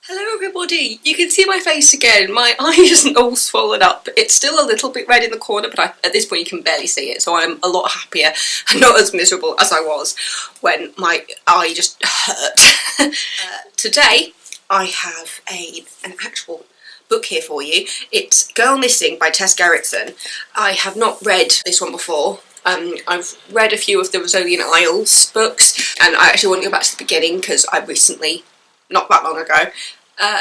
Hello everybody! You can see my face again. My eye isn't all swollen up. It's still a little bit red in the corner, but at this point you can barely see it, so I'm a lot happier and not as miserable as I was when my eye just hurt. Today I have an actual book here for you. It's Girl Missing by Tess Gerritsen. I have not read this one before. I've read a few of the Rosalian Isles books, and I actually want to go back to the beginning because I recently, not that long ago,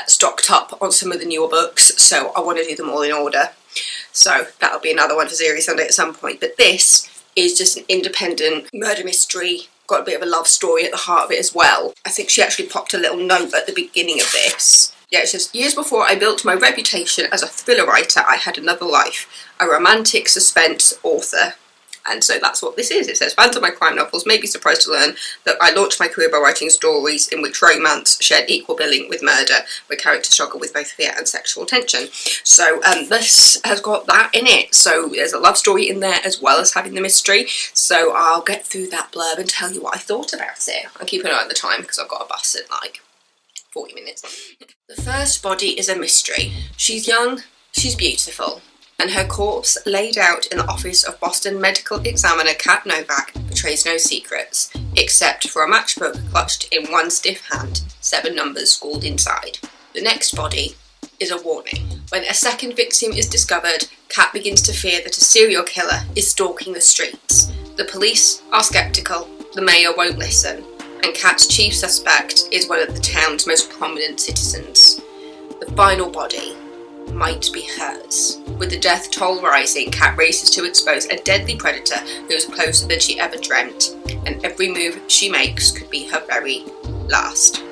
stocked up on some of the newer books, so I want to do them all in order. So that'll be another one for Series Sunday at some point. But this is just an independent murder mystery, got a bit of a love story at the heart of it as well. I think she actually popped a little note at the beginning of this. Yeah, it says, "Years before I built my reputation as a thriller writer, I had another life, a romantic suspense author." And so that's what this is. It says, "Fans of my crime novels may be surprised to learn that I launched my career by writing stories in which romance shared equal billing with murder, where characters struggle with both fear and sexual tension." So this has got that in it. So there's a love story in there as well as having the mystery. So I'll get through that blurb and tell you what I thought about it. I'll keep an eye on the time because I've got a bus in like 40 minutes. The first body is a mystery. She's young, she's beautiful, and her corpse, laid out in the office of Boston medical examiner Kat Novak, betrays no secrets, except for a matchbook clutched in one stiff hand, 7 numbers scrawled inside. The next body is a warning. When a second victim is discovered, Kat begins to fear that a serial killer is stalking the streets. The police are sceptical, the mayor won't listen, and Kat's chief suspect is one of the town's most prominent citizens. The final body might be hers. With the death toll rising, Kat races to expose a deadly predator who is closer than she ever dreamt, and every move she makes could be her very last.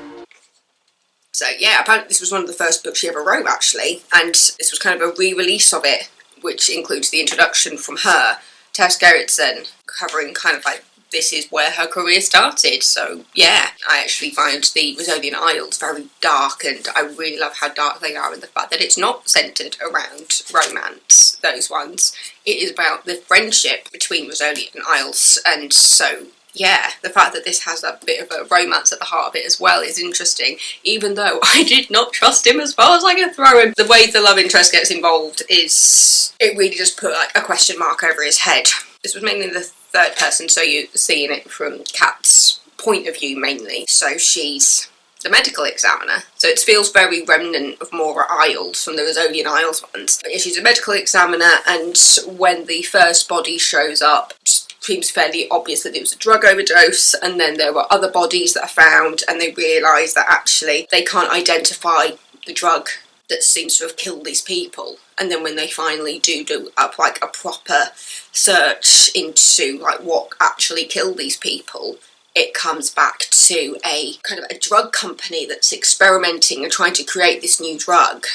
So yeah, apparently this was one of the first books she ever wrote actually, and this was kind of a re-release of it, which includes the introduction from her, Tess Gerritsen, covering kind of like this is where her career started. So yeah, I actually find the Rosalian Isles very dark, and I really love how dark they are, and the fact that it's not centred around romance, those ones. It is about the friendship between Rosalian Isles, and so yeah, the fact that this has a bit of a romance at the heart of it as well is interesting, even though I did not trust him as far as I can throw him. The way the love interest gets involved is, it really just put like a question mark over his head. This was mainly the third person, so you're seeing it from Kat's point of view mainly. So she's the medical examiner, so it feels very remnant of Mora Isles from the Rosalian Isles ones. But yeah, she's a medical examiner, and when the first body shows up, it seems fairly obvious that it was a drug overdose, and then there were other bodies that are found, and they realise that actually they can't identify the drug that seems to have killed these people. And then when they finally do up like a proper search into like what actually killed these people, it comes back to a kind of a drug company that's experimenting and trying to create this new drug,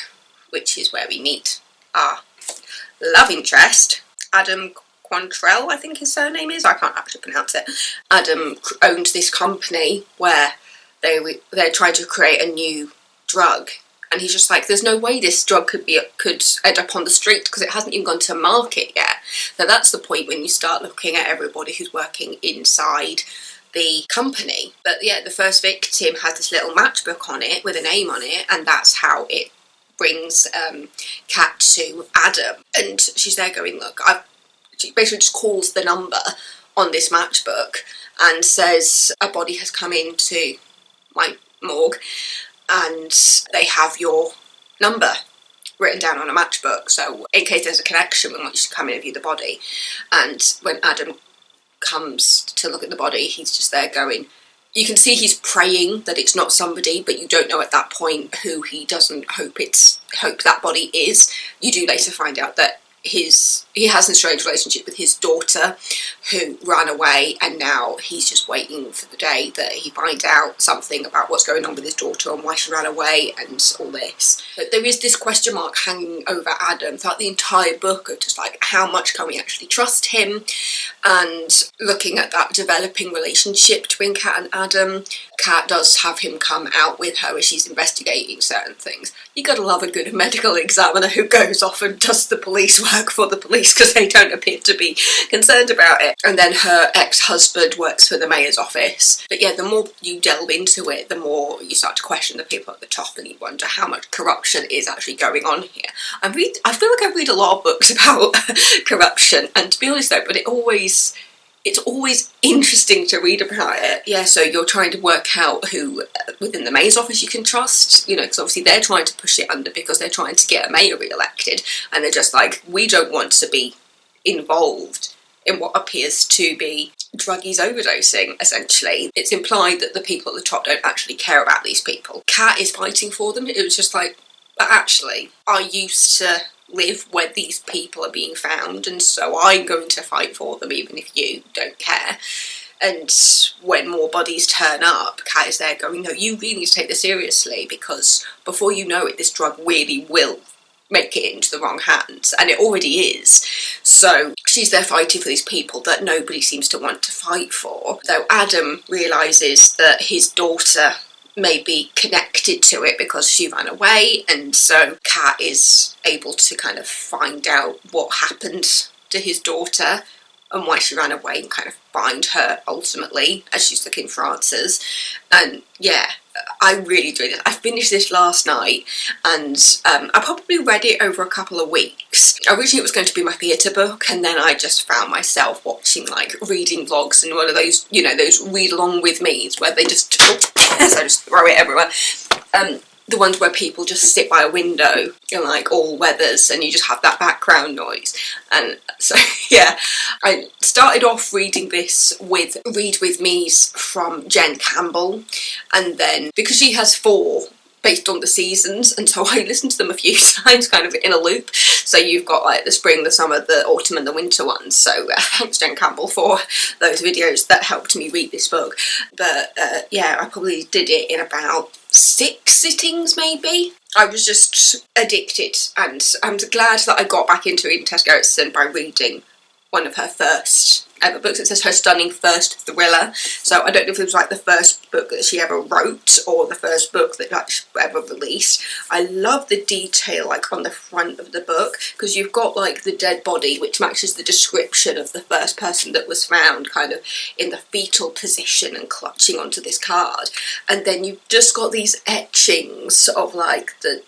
which is where we meet our love interest, Adam Quantrell, I think his surname is. I can't actually pronounce it. Adam owns this company where they're trying to create a new drug. And he's just like, there's no way this drug could end up on the street because it hasn't even gone to market yet. So that's the point when you start looking at everybody who's working inside the company. But yeah, the first victim has this little matchbook on it with a name on it, and that's how it brings Kat to Adam. And she's there going, look, she basically just calls the number on this matchbook and says a body has come into my morgue, and they have your number written down on a matchbook, so in case there's a connection we want you to come in and view the body. And when Adam comes to look at the body, he's just there going, you can see he's praying that it's not somebody, but you don't know at that point who he doesn't hope that body is. You do later find out that he has a strange relationship with his daughter who ran away, and now he's just waiting for the day that he finds out something about what's going on with his daughter and why she ran away and all this. But there is this question mark hanging over Adam throughout the entire book of just like, how much can we actually trust him? And looking at that developing relationship between Kat and Adam, Kat does have him come out with her as she's investigating certain things. You gotta love a good medical examiner who goes off and does the police work work for the police because they don't appear to be concerned about it. And then her ex-husband works for the mayor's office. But yeah, the more you delve into it, the more you start to question the people at the top, and you wonder how much corruption is actually going on here. I feel like I read a lot of books about corruption, and to be honest though, but it's always interesting to read about it. Yeah, so you're trying to work out who within the mayor's office you can trust, you know, because obviously they're trying to push it under because they're trying to get a mayor re-elected, and they're just like, we don't want to be involved in what appears to be druggies overdosing, essentially. It's implied that the people at the top don't actually care about these people. Kat is fighting for them. It was just like, but actually, I used to live where these people are being found, and so I'm going to fight for them even if you don't care. And when more bodies turn up, Kat is there going, no, you really need to take this seriously, because before you know it, this drug really will make it into the wrong hands, and it already is. So she's there fighting for these people that nobody seems to want to fight for, though Adam realises that his daughter may be connected to it because she ran away, and so Kat is able to kind of find out what happened to his daughter and why she ran away, and kind of find her ultimately as she's looking for answers. And yeah, I really enjoyed it. I finished this last night, and I probably read it over a couple of weeks. Originally it was going to be my theatre book, and then I just found myself watching like reading vlogs and one of those, you know, those read along with me's where they just so I just throw it everywhere. The ones where people just sit by a window in like all weathers and you just have that background noise. And so yeah, I started off reading this with Read With Me's from Jen Campbell, and then because she has 4 based on the seasons, and so I listened to them a few times kind of in a loop. So you've got like the spring, the summer, the autumn and the winter ones. So thanks Jen Campbell for those videos that helped me read this book. But yeah, I probably did it in about 6 sittings maybe. I was just addicted, and I'm glad that I got back into reading Tess Gerritsen by reading one of her first ever books. It says her stunning first thriller, so I don't know if it was like the first book that she ever wrote or the first book that like she ever released. I love the detail like on the front of the book, because you've got like the dead body which matches the description of the first person that was found, kind of in the fetal position and clutching onto this card, and then you've just got these etchings of like the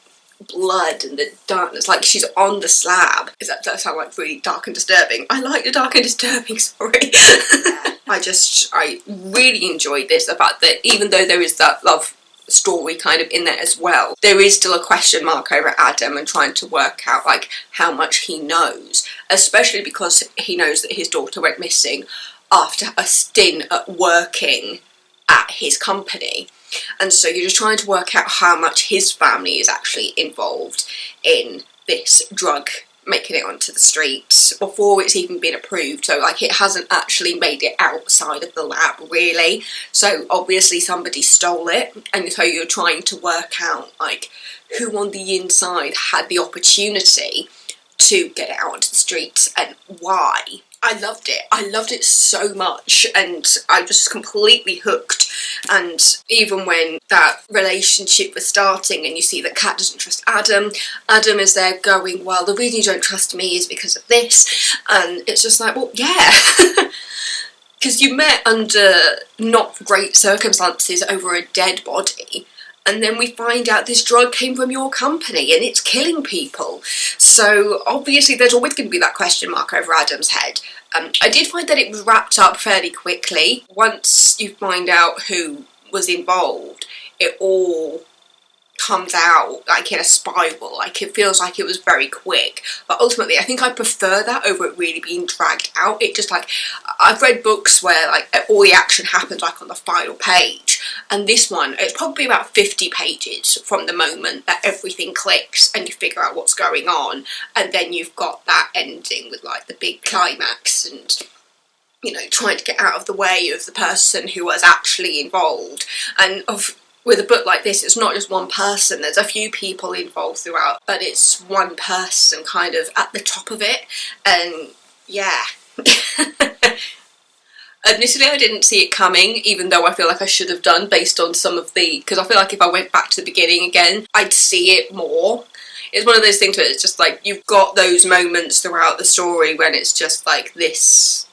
blood and the darkness, like she's on the slab. That does sound like really dark and disturbing. I like the dark and disturbing, sorry. I really enjoyed this, the fact that even though there is that love story kind of in there as well, there is still a question mark over Adam and trying to work out like how much he knows, especially because he knows that his daughter went missing after a stint at working at his company. And so you're just trying to work out how much his family is actually involved in this drug making it onto the streets before it's even been approved. So like it hasn't actually made it outside of the lab really. So obviously somebody stole it, and so you're trying to work out like who on the inside had the opportunity to get it out onto the streets and why. I loved it. I loved it so much, and I was just completely hooked. And even when that relationship was starting and you see that Kat doesn't trust Adam, Adam is there going, well, the reason you don't trust me is because of this. And it's just like, well, yeah. Because you met under not great circumstances over a dead body, and then we find out this drug came from your company and it's killing people. So obviously there's always going to be that question mark over Adam's head. I did find that it was wrapped up fairly quickly. Once you find out who was involved, it all comes out like in a spiral. Like it feels like it was very quick, but ultimately I think I prefer that over it really being dragged out. It just like, I've read books where like all the action happens like on the final page, and this one it's probably about 50 pages from the moment that everything clicks and you figure out what's going on, and then you've got that ending with like the big climax and, you know, trying to get out of the way of the person who was actually involved. And with a book like this, it's not just one person, there's a few people involved throughout, but it's one person kind of at the top of it, and yeah. Admittedly, I didn't see it coming, even though I feel like I should have done based on some of the, because I feel like if I went back to the beginning again, I'd see it more. it's one of those things where it's just like, you've got those moments throughout the story when it's just like this,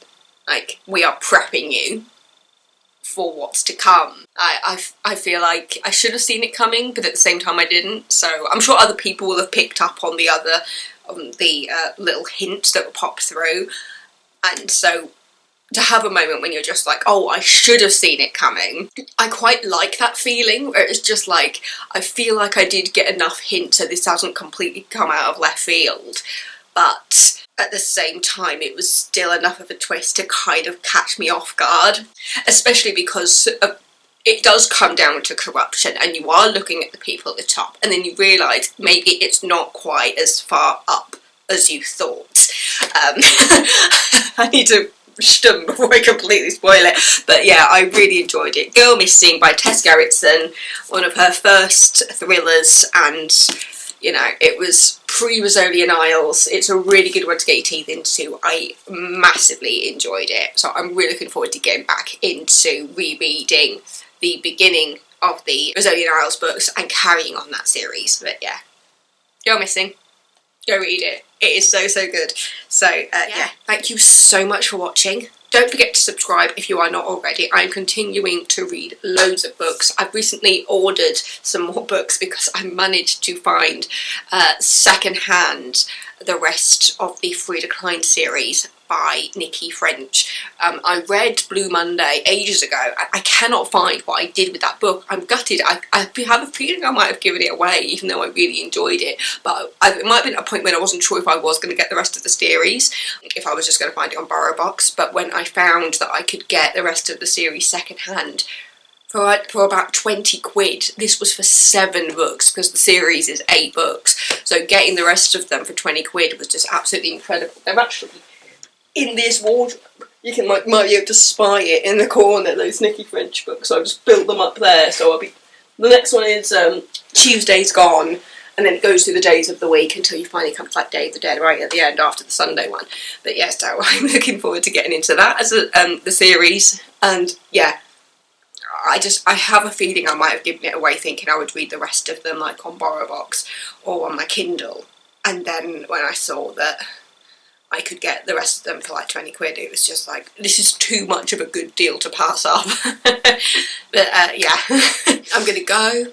like, we are prepping you for what's to come. I feel like I should have seen it coming, but at the same time I didn't, so I'm sure other people will have picked up on the little hints that were popped through, and so to have a moment when you're just like, oh, I should have seen it coming. I quite like that feeling where it's just like, I feel like I did get enough hints so this hasn't completely come out of left field, but at the same time it was still enough of a twist to kind of catch me off guard, especially because it does come down to corruption and you are looking at the people at the top and then you realise maybe it's not quite as far up as you thought. I need to stum before I completely spoil it, but yeah, I really enjoyed it. Girl Missing by Tess Gerritsen, one of her first thrillers, and you know, it was pre-Rizzoli and Isles. It's a really good one to get your teeth into. I massively enjoyed it, so I'm really looking forward to getting back into rereading the beginning of the Rizzoli and Isles books and carrying on that series. But yeah, Girl Missing, go read it. It is so, so good. So yeah, thank you so much for watching. Don't forget to subscribe if you are not already. I'm continuing to read loads of books. I've recently ordered some more books because I managed to find second-hand the rest of the Frida Klein series by Nikki French. I read Blue Monday ages ago. I cannot find what I did with that book. I'm gutted. I have a feeling I might have given it away even though I really enjoyed it. But it might have been a point when I wasn't sure if I was going to get the rest of the series, if I was just going to find it on Borrow Box. But when I found that I could get the rest of the series second-hand for about 20 quid, this was for 7 books because the series is 8 books. So getting the rest of them for 20 quid was just absolutely incredible. They're actually in this wardrobe. You can might be able to spy it in the corner, those Nikki French books. So I've just built them up there. So the next one is Tuesday's Gone, and then it goes through the days of the week until you finally come to like Day of the Dead right at the end after the Sunday one. But yes, so I'm looking forward to getting into that as the series. And yeah, I have a feeling I might have given it away thinking I would read the rest of them like on Borrow Box or on my Kindle, and then when I saw that I could get the rest of them for like 20 quid, it was just like, this is too much of a good deal to pass up. But yeah, I'm gonna go,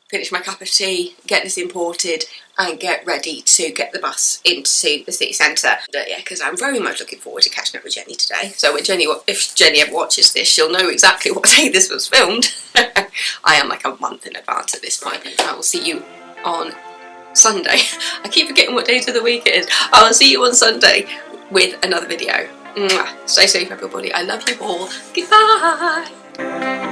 finish my cup of tea, get this imported, and get ready to get the bus into the city centre. But yeah, because I'm very much looking forward to catching up with Jenny today. So when if Jenny ever watches this, she'll know exactly what day this was filmed. I am like a month in advance at this point. I will see you on Sunday. I keep forgetting what days of the week it is. I will see you on Sunday with another video. Mwah. Stay safe, everybody. I love you all. Goodbye.